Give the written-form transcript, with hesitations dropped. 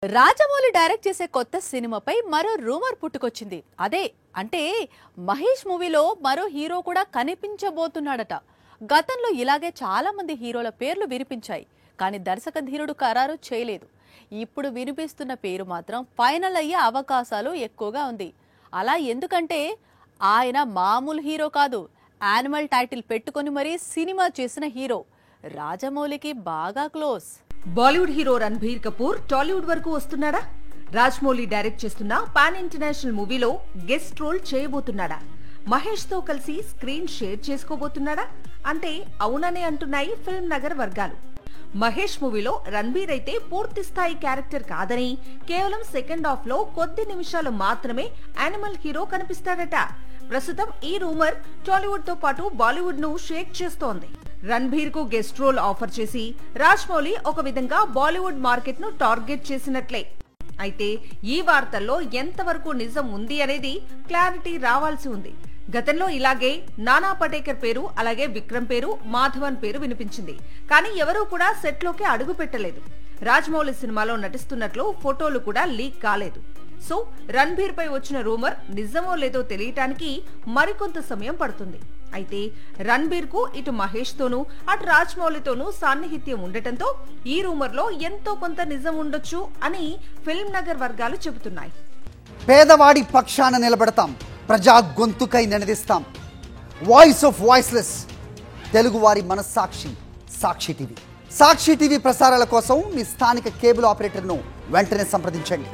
Rajamouli direct చేసే కొత్త సినిమాపై మరో రూమర్ పుట్టుకొచ్చింది. అంటే మహేష్ మూవీలో మరో హీరో కూడా కనిపించబోతున్నాడట. గతంలో ఇలాగే చాలా మంది హీరోల పేర్లు వినిపించాయి, కానీ దర్శక ధీరుడు ఖరారు చేయలేదు. ఇప్పుడు వినిపిస్తున్న పేరు మాత్రం ఫైనల్ అయ్యే అవకాశాలు ఎక్కువగా ఉంది. అలా ఎందుకంటే ఆయన మామూలు హీరో కాదు, యానిమల్ టైటిల్ పెట్టుకొని మరీ సినిమా చేసిన హీరో. రాజమౌళికి బాగా క్లోజ్. బాలీవుడ్ హీరో రణబీర్ కపూర్ టాలీవుడ్ వరకు వస్తున్నాడా? రాజమౌళి డైరెక్ట్ చేస్తున్న పాన్ ఇంటర్నేషనల్ మూవీలో గెస్ట్ రోల్ చేయబోతున్నాడా? మహేష్ తో కలిసి స్క్రీన్ షేర్ చేసుకోబోతున్నాడా అంటే అవుననే అంటున్నాయి ఫిల్మ్ నగర్ వర్గాలు. మహేష్ మూవీలో రణబీర్ అయితే పూర్తి స్థాయి క్యారెక్టర్ కాదని, కేవలం సెకండ్ హాఫ్ లో కొద్ది నిమిషాలు మాత్రమే యానిమల్ హీరో కనిపిస్తాడట. ప్రస్తుతం ఈ రూమర్ టాలీవుడ్ తో పాటు బాలీవుడ్ ను షేక్ చేస్తోంది. రణబీర్ కు గెస్ట్ రోల్ ఆఫర్ చేసి రాజమౌళి ఒక విధంగా బాలీవుడ్ మార్కెట్ ను టార్గెట్ చేసినట్లే. అయితే ఈ వార్తల్లో ఎంతవరకు నిజం ఉంది అనేది క్లారిటీ రావాల్సి ఉంది. గతంలో ఇలాగే నానా పటేకర్ పేరు, అలాగే విక్రమ్ పేరు, మాధవన్ పేరు వినిపించింది. కానీ ఎవరూ కూడా సెట్ లోకి అడుగు పెట్టలేదు. రాజమౌళి సినిమాలో నటిస్తున్నట్లు ఫోటోలు కూడా లీక్ కాలేదు. సో రణబీర్ పై వచ్చిన రూమర్ నిజమో లేదో తెలియటానికి మరికొంత సమయం పడుతుంది. అయితే రణబీర్ కు ఇటు మహేష్ తోనూ అటు రాజమౌళితోనూ సాన్నిహిత్యం ఉండటంతో ఈ రూమర్ లో ఎంతో కొంత నిజం ఉండొచ్చు అని ఫిల్మ్ నగర్ వర్గాలు చెబుతున్నాయి. పేదవాడి పక్షాన నిలబడతాం, ప్రజా గొంతుకై నినదిస్తాం. వాయిస్ ఆఫ్ వాయిస్లెస్, తెలుగువారి మనస్సాక్షి సాక్షి టీవీ. సాక్షి టీవీ ప్రసారాల కోసం మీ స్థానిక కేబుల్ ఆపరేటర్ను వెంటనే సంప్రదించండి.